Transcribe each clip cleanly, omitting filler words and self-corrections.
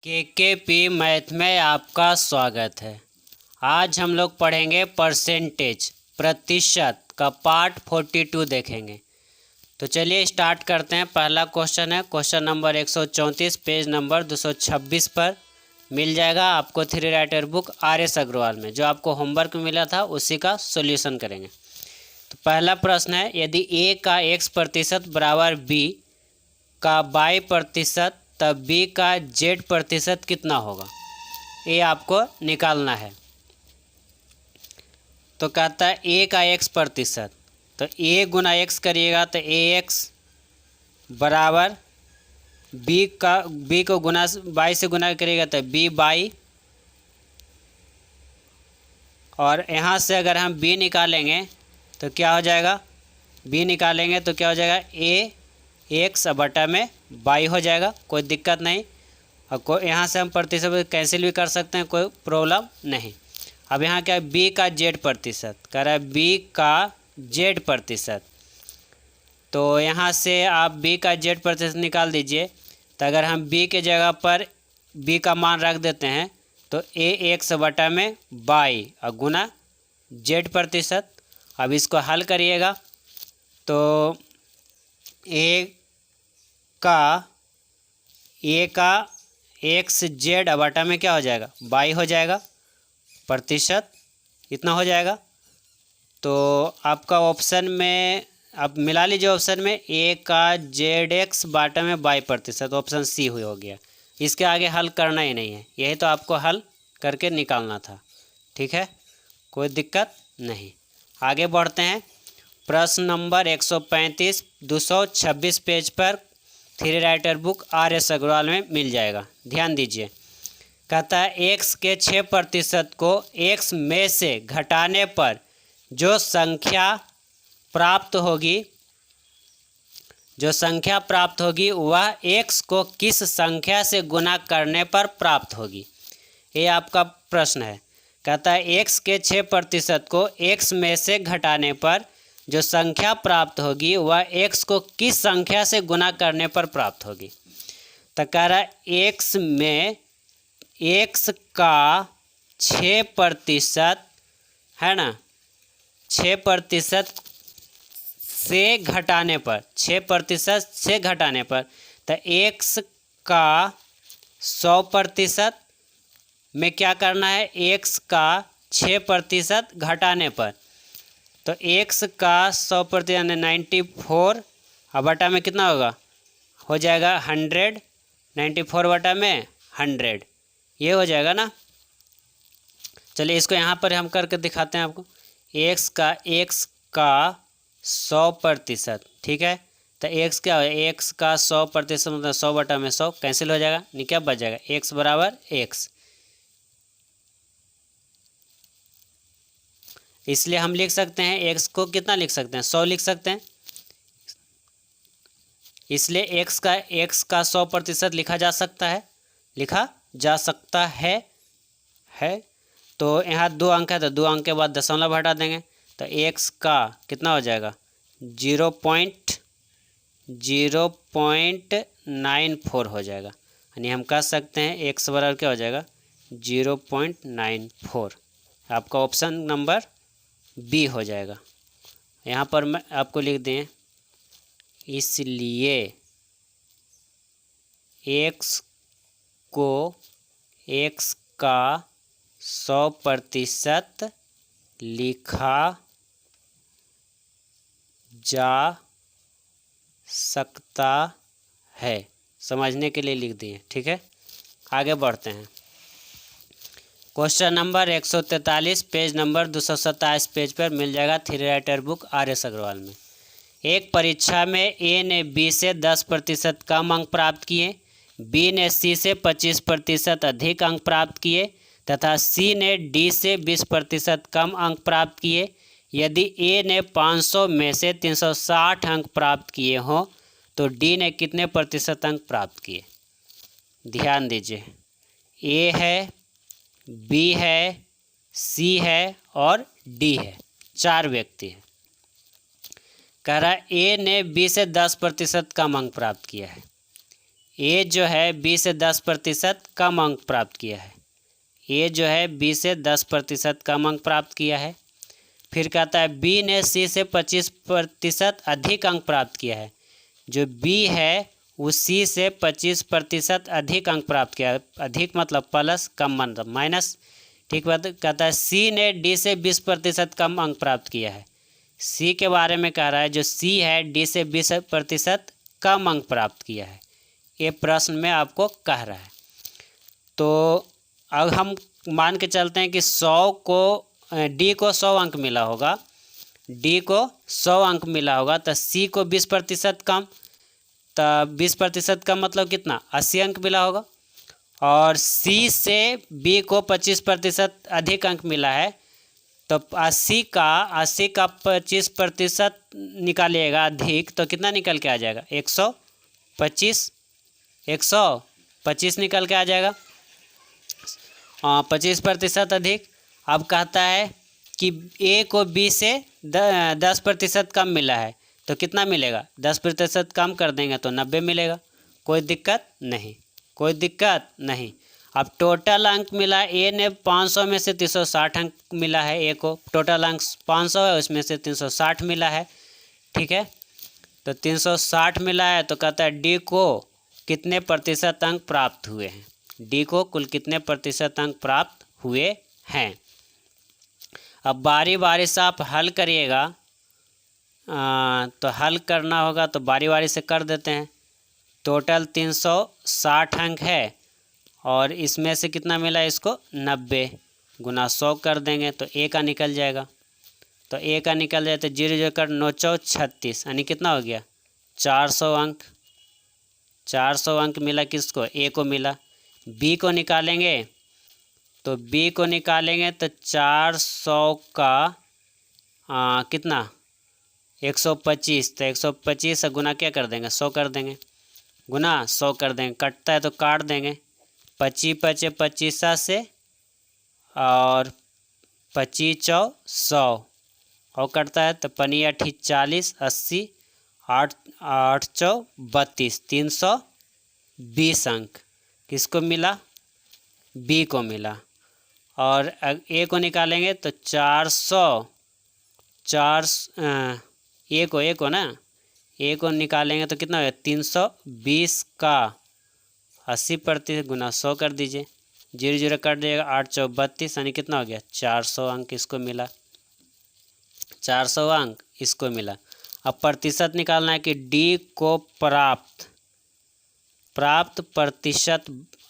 केकेपी math में आपका स्वागत है। आज हम लोग पढ़ेंगे परसेंटेज प्रतिशत का पार्ट 42 देखेंगे। तो चलिए स्टार्ट करते हैं। पहला क्वेश्चन है क्वेश्चन नंबर 134 पेज नंबर 226 पर मिल जाएगा आपको three writer book RS Agarwal में। जो आपको होमवर्क में मिला था उसी का सोल्यूशन करेंगे। तो पहला प्रश्न है, यदि A का x% बराबर B का y% तब B का z% कितना होगा, ये आपको निकालना है। तो कहता है A का x%, तो A गुना x करिएगा तो AX बराबर B को गुना y से गुना करिएगा तो B/, और यहाँ से अगर हम B निकालेंगे तो क्या हो जाएगा, B निकालेंगे तो क्या हो जाएगा AX बटा में y हो जाएगा, कोई दिक्कत नहीं। और यहाँ से हम प्रतिशत कैंसिल भी कर सकते हैं, कोई प्रॉब्लम नहीं। अब यहाँ क्या है, B का z% कह रहा है, B का z%। तो यहाँ से आप B का z% निकाल दीजिए। तो अगर हम B के जगह पर B का मान रख देते हैं तो AX बटा में y और गुना z%। अब इसको हल करिएगा तो A का XZ बटा में क्या हो जाएगा, y हो जाएगा, प्रतिशत इतना हो जाएगा। तो आपका ऑप्शन में आप मिला लीजिए, ऑप्शन में A का ZX बटा में y%, ऑप्शन सी हो गया। इसके आगे हल करना ही नहीं है, यही तो आपको हल करके निकालना था। ठीक है, कोई दिक्कत नहीं। आगे बढ़ते हैं। प्रश्न नंबर 135 226 पेज पर three writer book RS Agarwal में मिल जाएगा। ध्यान दीजिए, कहता है x के 6% को x में से घटाने पर जो संख्या प्राप्त होगी वह x को किस संख्या से गुना करने पर प्राप्त होगी, ये आपका प्रश्न है। कहता है x के 6% को x में से घटाने पर जो संख्या प्राप्त होगी वह x को किस संख्या से गुना करने पर प्राप्त होगी। तो कह रहा है x में x का 6% है ना, 6% से घटाने पर, 6% से घटाने पर, तो x का 100% में क्या करना है, x का 6% घटाने पर, तो x का 100% यानी 94 और बटा में कितना होगा, हो जाएगा 100, 94 बटा में 100, ये हो जाएगा ना। चलिए इसको यहाँ पर हम करके दिखाते हैं आपको। x का 100%, ठीक है। तो x क्या है, x का 100% मतलब 100 बटा में 100 कैंसिल हो जाएगा, नहीं क्या बच जाएगा, x बराबर x। इसलिए हम लिख सकते हैं x को कितना लिख सकते हैं, 100 लिख सकते हैं। इसलिए x का 100% लिखा जा सकता है। तो यहाँ 2 अंक है तो 2 अंक के बाद दशमलव हटा देंगे तो x का कितना हो जाएगा, 0.94 हो जाएगा। यानी हम कह सकते हैं x बराबर क्या हो जाएगा, 0.94। आपका ऑप्शन नंबर बी हो जाएगा। यहाँ पर मैं आपको लिख दें, इसलिए x को x का 100% लिखा जा सकता है, समझने के लिए लिख दिए। ठीक है, आगे बढ़ते हैं। Question number 143 page number 227 page पर मिल जाएगा three writer book RS Agarwal में। एक परीक्षा में A ने B से 10% कम अंक प्राप्त किए, B ने C से 25% अधिक अंक प्राप्त किए तथा C ने D से 20% कम अंक प्राप्त किए। यदि A ने 500 में से 360 अंक प्राप्त किए हों तो D ने कितने प्रतिशत अंक प्राप्त किए। ध्यान दीजिए, A है, B है, C है और D है, 4 व्यक्ति हैं। कह रहा है A ने B से 10% कम अंक प्राप्त किया है। ए जो है बी से 10% कम अंक प्राप्त किया है। ए जो है बी से 10% कम अंक प्राप्त किया है। फिर कहता है बी ने सी से 25% अधिक अंक प्राप्त किया है। जो बी है वो सी से 25% अधिक अंक प्राप्त किया है। अधिक मतलब प्लस, कम मतलब माइनस। ठीक बात। कहता है सी ने डी से 20% कम अंक प्राप्त किया है। सी के बारे में कह रहा है जो सी है डी से 20% कम अंक प्राप्त किया है, ये प्रश्न में आपको कह रहा है। तो अब हम मान के चलते हैं कि डी को 100 अंक मिला होगा, डी को 100 अंक मिला होगा, तो सी को 20% कम, तो 20% कम मतलब कितना, 80 अंक मिला होगा। और सी से बी को 25% अधिक अंक मिला है, तो 80 का 25% निकालिएगा अधिक, तो कितना निकल के आ जाएगा, 125 निकल के आ जाएगा। 25% अधिक। अब कहता है कि ए को बी से 10% कम मिला है, तो कितना मिलेगा, 10% कम कर देंगे तो 90 मिलेगा। कोई दिक्कत नहीं, कोई दिक्कत नहीं। अब टोटल अंक मिला, ए ने 500 में से 360 अंक मिला है, ए को टोटल अंक 500 है, उसमें से 360 मिला है। ठीक है, तो 360 मिला है, तो कहता है डी को कितने प्रतिशत अंक प्राप्त हुए हैं, डी को कुल कितने प्रतिशत अंक प्राप्त हुए हैं। अब बारी बारी से आप हल करिएगा, तो हल करना होगा तो बारी बारी से कर देते हैं। टोटल 360 अंक है और इसमें से कितना मिला इसको, 90 गुना 100 कर देंगे तो ए का निकल जाएगा। तो ए का निकल जाए तो 0 0 कर 9 4 36, यानी कितना हो गया, 400 अंक। 400 अंक मिला किसको, ए को मिला। बी को निकालेंगे, तो बी को निकालेंगे तो 400 का कितना, 125, तो 125 से गुना क्या कर देंगे, 100 कर देंगे, गुना 100 कर देंगे। कटता है तो काट देंगे, 25 पचे 25 से, और 25 चौ 100, और कटता है तो 5 8 40 80 8 8 चौ 32, 320 अंक किसको मिला, बी को मिला। और ए को निकालेंगे तो ए को ना, ए को निकालेंगे तो कितना होगा, 320 का 80% गुना 100 कर दीजिए, 0 0 कट जाएगा, 8 चौ 32, यानी कितना हो गया, 400 अंक इसको मिला, 400 अंक इसको मिला। अब प्रतिशत निकालना है कि डी को प्राप्त प्रतिशत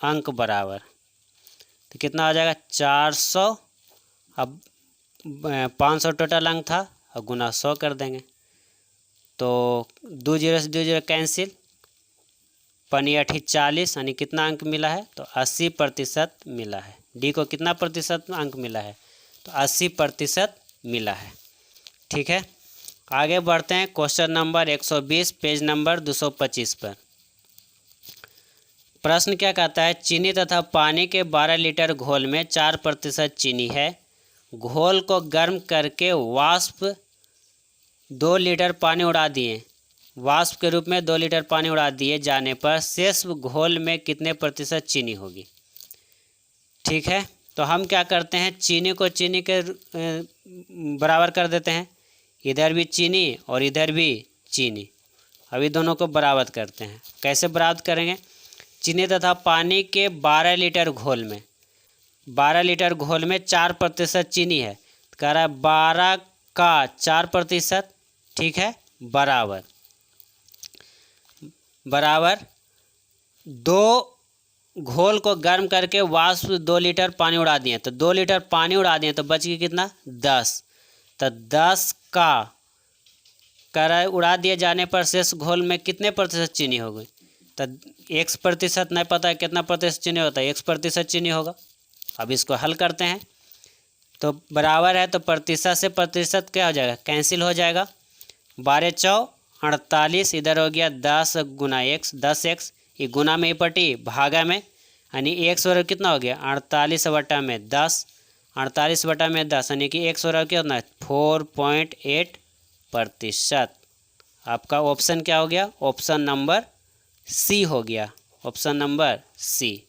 अंक बराबर, तो कितना हो जाएगा, 400। अब 500 टोटल अंक था, और गुना 100 कर देंगे, तो 2 0 से 2 0 कैंसिल, 5 8 40, यानी कितना अंक मिला है, तो 80% मिला है। डी को कितना प्रतिशत अंक मिला है, तो 80% मिला है। ठीक है, आगे बढ़ते हैं क्वेश्चन नंबर 120 पेज नंबर 225 पर। प्रश्न क्या कहता है, चीनी तथा पानी के 12 लीटर घोल में 4% चीनी है। घोल को गर्म करके वाष्प 2 लीटर पानी उड़ा दिए, वाष्प के रूप में 2 लीटर पानी उड़ा दिए जाने पर शेष घोल में कितने प्रतिशत चीनी होगी। ठीक है, तो हम क्या करते हैं, चीनी को चीनी के बराबर कर देते हैं, इधर भी चीनी और इधर भी चीनी, अभी दोनों को बराबर करते हैं। कैसे बराबर करेंगे, चीनी तथा पानी के 12 लीटर घोल में, 12 लीटर घोल में 4% चीनी है, तो कह रहा है 12 का 4%, ठीक है, बराबर 2 घोल को गर्म करके वाष्प 2 लीटर पानी उड़ा दिए, तो 2 लीटर पानी उड़ा दिए तो बच गया कितना, 10, तो 10 का कह रहा है उड़ा दिए जाने पर शेष घोल में कितने प्रतिशत चीनी होगी, तो 1% नहीं पता है कितना प्रतिशत चीनी होता है, 1% चीनी होगा। अब इसको हल करते हैं, तो बराबर है तो प्रतिशत से प्रतिशत क्या हो जाएगा, कैंसिल हो जाएगा। 12 चौ 48, इधर हो गया 10 गुना x, 10x, ये गुना में ही पटी भागा में, यानी 100 और कितना हो गया, 48 बटा में 10, 48 बटा में 10, यानी कि 100 और क्या होना है, 4.8%। आपका ऑप्शन क्या हो गया, ऑप्शन नंबर सी हो गया, ऑप्शन नंबर सी,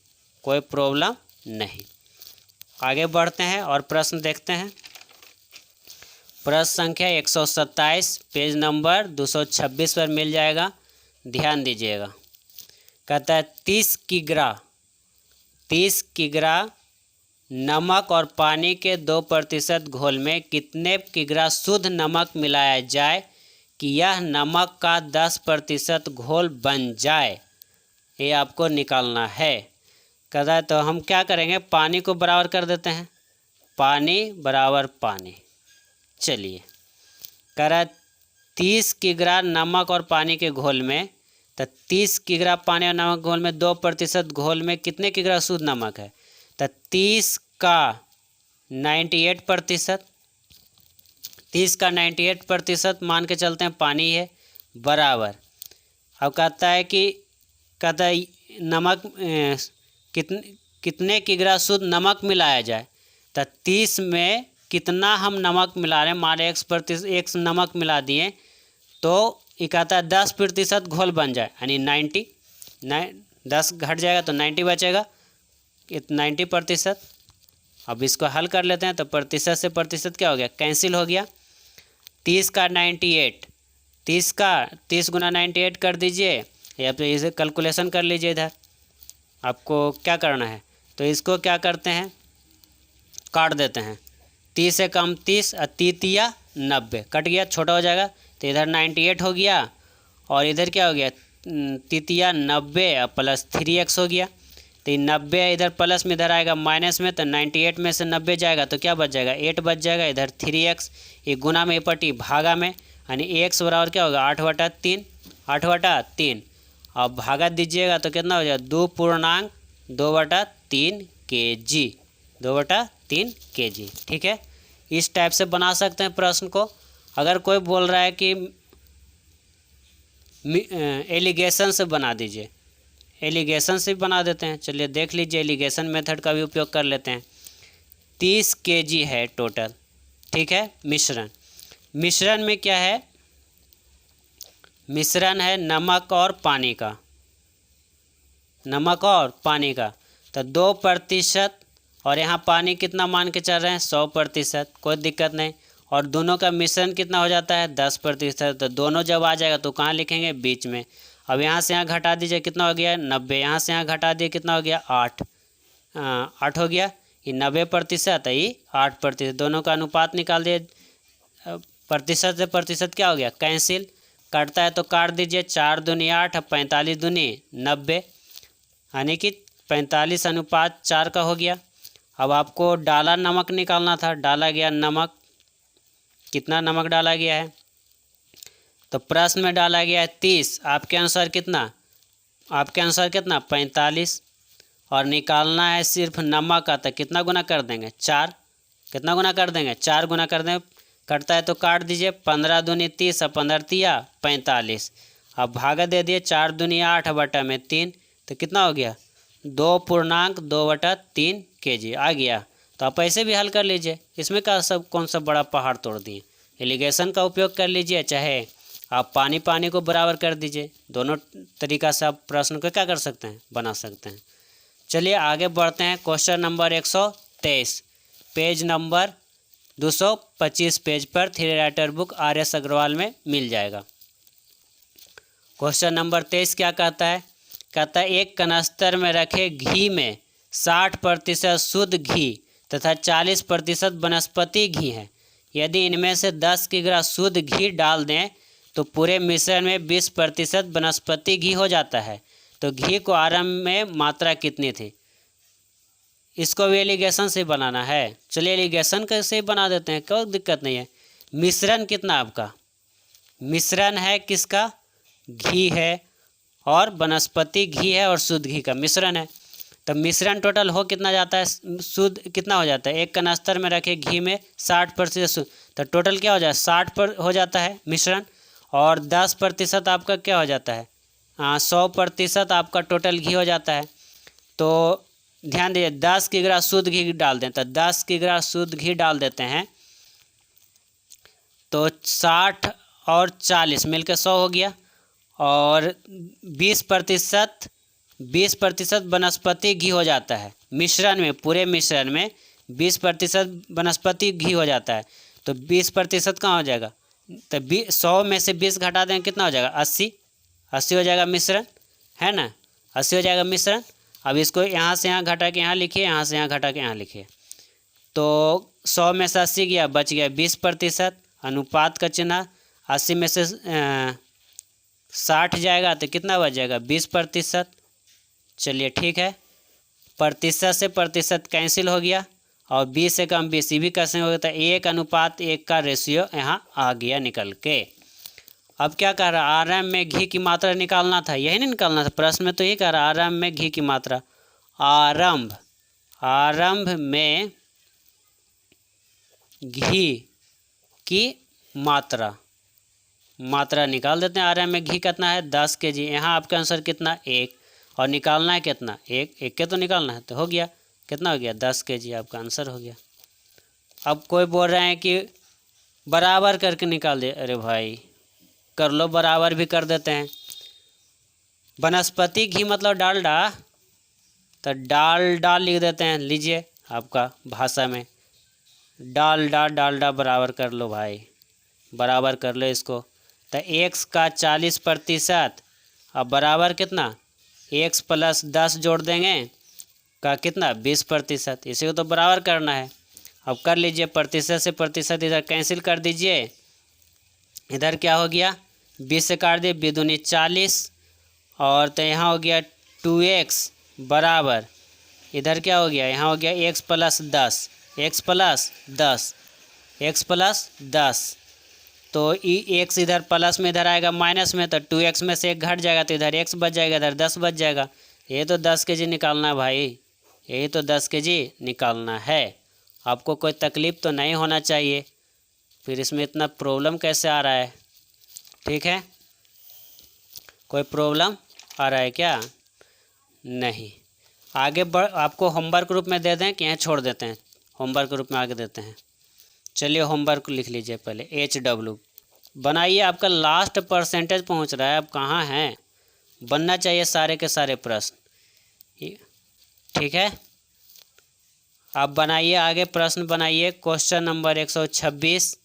कोई प्रॉब्लम नहीं। आगे बढ़ते हैं और प्रश्न देखते हैं। प्रश्न संख्या 127 पेज नंबर 226 पर मिल जाएगा, ध्यान दीजिएगा। कहता है 30 किग्रा नमक और पानी के 2% घोल में कितने किग्रा शुद्ध नमक मिलाया जाए कि यह नमक का 10% घोल बन जाए, ये आपको निकालना है। कहता है तो हम क्या करेंगे, पानी को बराबर कर देते हैं, पानी बराबर पानी। चलिए, कह रहा है 30 किग्रा नमक और पानी के घोल में, तो 30 किग्रा पानी और नमक घोल में 2% घोल में कितने किग्रा शुद्ध नमक है, तो 30 का 98%, 30 का 98% मान के चलते हैं पानी है, बराबर। अब कहता है नमक कितने किग्रा शुद्ध नमक मिलाया जाए, तो 30 में कितना हम नमक मिला रहे हैं, हमारे 1% नमक मिला दिए, तो ये कहता है 10% घोल बन जाए, यानी 10 घट जाएगा तो 90 बचेगा, 90%। अब इसको हल कर लेते हैं, तो प्रतिशत से प्रतिशत क्या हो गया, कैंसिल हो गया। 30 का 98, 30 गुना 98 कर दीजिए, या तो इसे कैलकुलेशन कर लीजिए। इधर आपको क्या करना है, तो इसको क्या करते हैं, काट देते हैं। 30 से कम 30, 30 90 कट गया, छोटा हो जाएगा, तो इधर 98 हो गया, और इधर क्या हो गया, 90 प्लस 3x हो गया। तो 90 इधर प्लस में, इधर आएगा माइनस में, तो 98 में से 90 जाएगा तो क्या बच जाएगा, 8 बच जाएगा। इधर 3x, ये गुना में पटी भागा में, यानी x बराबर क्या होगा, 8/3, 8/3। अब भागा दीजिएगा तो कितना हो जाएगा, 2.2/3 kg, 2/3 kg। ठीक है, इस टाइप से बना सकते हैं प्रश्न को। अगर कोई बोल रहा है कि एलिगेशन से बना दीजिए, एलिगेशन से बना देते हैं। चलिए देख लीजिए, एलिगेशन मेथड का भी उपयोग कर लेते हैं। 30 kg है टोटल, ठीक है। मिश्रण में क्या है, मिश्रण है नमक और पानी का, नमक और पानी का, तो 2%, और यहाँ पानी कितना मान के चल रहे हैं, 100%, कोई दिक्कत नहीं। और दोनों का मिश्रण कितना हो जाता है, 10%, तो दोनों जब आ जाएगा तो कहाँ लिखेंगे, बीच में। अब यहाँ से यहाँ घटा दीजिए, कितना हो गया, 90, यहाँ से यहाँ घटा दिए, कितना हो गया, 8 हो गया। ये 90% है, ये 8%, दोनों का अनुपात निकाल दिए। प्रतिशत से प्रतिशत क्या हो गया, कैंसिल, कटता है तो काट दीजिए, 4 दूनी 8, 45 दूनी 90, यानी कि 45/4 का हो गया। अब आपको डाला नमक निकालना था, डाला गया नमक, कितना नमक डाला गया है, तो प्रश्न में डाला गया है 30, आपके अनुसार कितना, 45, और निकालना है सिर्फ नमक का, तो कितना गुना कर देंगे, 4, कितना गुना कर देंगे, 4 गुना कर देंगे। कटता है तो काट दीजिए, 15 दूनी 30, 15 45। अब भागा दे दिए, 4 दूनी 8/3, तो कितना हो गया, 2.2/3 kg आ गया। तो आप ऐसे भी हल कर लीजिए, इसमें का सब कौन सा बड़ा पहाड़ तोड़ दिए। एलिगेशन का उपयोग कर लीजिए, चाहे आप पानी को बराबर कर दीजिए, दोनों तरीका से आप प्रश्न को क्या कर सकते हैं, बना सकते हैं। चलिए आगे बढ़ते हैं। Question number 123 page number 225 page पर three writer book RS Agarwal में मिल जाएगा। क्वेश्चन नंबर 23 क्या कहता है, कहता है एक कनस्तर में रखे घी में 60% शुद्ध घी तथा 40% वनस्पति घी है। यदि इनमें से 10 किग्रा शुद्ध घी डाल दें तो पूरे मिश्रण में 20% वनस्पति घी हो जाता है। तो घी को आरंभ में मात्रा कितनी थी। इसको भी एलिगेशन से बनाना है। चलिए एलिगेशन कैसे बना देते हैं, कोई दिक्कत नहीं है। मिश्रण कितना आपका, मिश्रण है किसका, घी है और वनस्पति घी है और शुद्ध घी का मिश्रण है। तो मिश्रण टोटल हो कितना जाता है, शुद्ध कितना हो जाता है, एक कनस्तर में रखे घी में 60% शुद्ध, तो टोटल क्या हो जाए 60 पर हो जाता है मिश्रण, और 10% आपका क्या हो जाता है, 100% आपका टोटल घी हो जाता है। तो ध्यान दीजिए 10 किग्रा शुद्ध घी डाल दें, तो 10 किग्रा शुद्ध घी डाल देते हैं, तो 60 और 40 मिलकर 100 हो गया, और 20% 20% वनस्पति घी हो जाता है मिश्रण में, पूरे मिश्रण में 20% वनस्पति घी हो जाता है, तो 20% कहाँ हो जाएगा, तो 100 में से 20 घटा देंगे कितना हो जाएगा, 80 हो जाएगा मिश्रण, है ना, 80 हो जाएगा मिश्रण। अब इसको यहाँ से यहाँ घटा के यहाँ लिखिए, यहाँ से यहाँ घटा के यहाँ लिखिए, तो 100 में से 80 गया, बच गया 20%, अनुपात का चिन्ह, 80 में से 60 जाएगा तो कितना बच जाएगा, 20%। चलिए ठीक है, प्रतिशत से प्रतिशत कैंसिल हो गया और 20 से कम 20 भी कैसे हो गया, तो 1:1 का रेशियो यहाँ आ गया निकल के। अब क्या कह रहा है, आरएम में घी की मात्रा निकालना था, यही नहीं निकालना था, प्रश्न में तो ये कह रहा है आरएम में घी की मात्रा, आरंभ में घी की मात्रा निकाल देते हैं। आरएम में घी कितना है, 10 kg। यहाँ आपका आंसर कितना, 1, और निकालना है कितना, 1 के तो निकालना है, तो हो गया कितना हो गया, 10 kg आपका आंसर हो गया। अब कोई बोल रहे हैं कि बराबर करके निकाल दे, अरे भाई कर लो, बराबर भी कर देते हैं। वनस्पति घी मतलब डालडा, तो डालडा लिख देते हैं, लीजिए आपका भाषा में डालडा बराबर कर लो भाई, बराबर कर लो इसको, तो x का 40% अब बराबर कितना, x + 10 जोड़ देंगे का कितना, 20%, इसी को तो बराबर करना है। अब कर लीजिए, प्रतिशत से प्रतिशत इधर कैंसिल कर दीजिए, इधर क्या हो गया, 20 से काट दिए, 2 दूनी 40, और तो यहाँ हो गया 2x बराबर, इधर क्या हो गया, यहाँ हो गया x + 10, x + 10, तो x इधर प्लस में इधर आएगा माइनस में, तो 2x में से 1 घट जाएगा, तो इधर x बच जाएगा, इधर 10 बच जाएगा। ये तो 10 kg निकालना है भाई, यही तो 10 kg निकालना है। आपको कोई तकलीफ़ तो नहीं होना चाहिए, फिर इसमें इतना प्रॉब्लम कैसे आ रहा है, ठीक है, कोई प्रॉब्लम आ रहा है क्या, नहीं। आगे आपको होमवर्क रूप में दे दें कि यहाँ छोड़ देते हैं, होमवर्क रूप में आगे देते हैं। चलिए होमवर्क लिख लीजिए पहले, HW बनाइए, आपका लास्ट परसेंटेज पहुँच रहा है, अब कहाँ हैं, बनना चाहिए सारे के सारे प्रश्न, ठीक है। आप बनाइए, आगे प्रश्न बनाइए, क्वेश्चन नंबर 126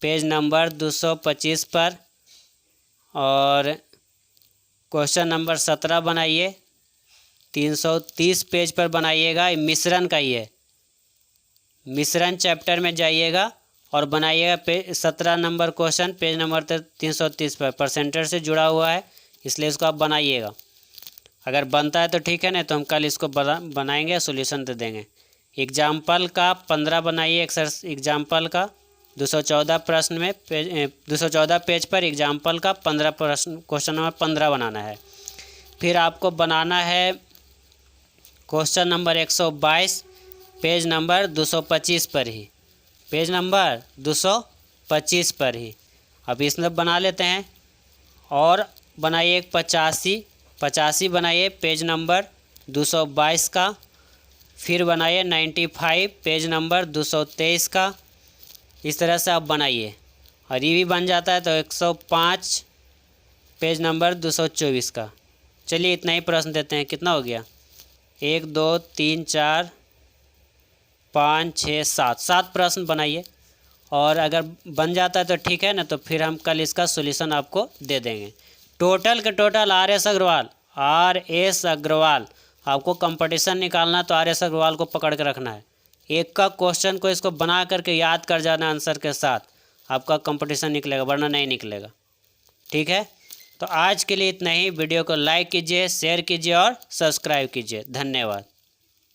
पेज नंबर 225 पर, और क्वेश्चन नंबर 17 बनाइए 330 पेज पर बनाइएगा, मिश्रण का ही है, मिश्रण चैप्टर में जाइएगा और बनाइएगा 17 नंबर क्वेश्चन पेज नंबर 330 पर, परसेंटेज से जुड़ा हुआ है, इसलिए इसको आप बनाइएगा। अगर बनता है तो ठीक है, नहीं तो हम कल इसको बनाएंगे, सॉल्यूशन दे देंगे। एग्जाम्पल का 15 बनाइए, एग्जाम्पल का 214 प्रश्न में 214 पेज पर एग्जाम्पल का 15 प्रश्न, क्वेश्चन नंबर 15 बनाना है। फिर आपको बनाना है क्वेश्चन नंबर 122 पेज नंबर 225 पर ही, पेज नंबर 225 पर ही। अब इसमें बना लेते हैं, और बनाइए 85 बनाइए पेज नंबर 222 का, फिर बनाइए 95 पेज नंबर 223 का, इस तरह से आप बनाइए, और ये भी बन जाता है तो 105 पेज नंबर 224 का। चलिए इतना ही प्रश्न देते हैं, कितना हो गया, 1 2 3 4 5 6 7 प्रश्न बनाइए, और अगर बन जाता है तो ठीक है ना, तो फिर हम कल इसका सॉल्यूशन आपको दे देंगे। टोटल के टोटल RS अग्रवाल आपको कंपटीशन निकालना, तो RS अग्रवाल को पकड़ के रखना है, एक का क्वेश्चन को इसको बना करके याद कर जाना आंसर के साथ, आपका कंपटीशन निकलेगा, वरना नहीं निकलेगा, ठीक है। तो आज के लिए इतना ही, वीडियो को लाइक कीजिए, शेयर कीजिए और सब्सक्राइब कीजिए, धन्यवाद।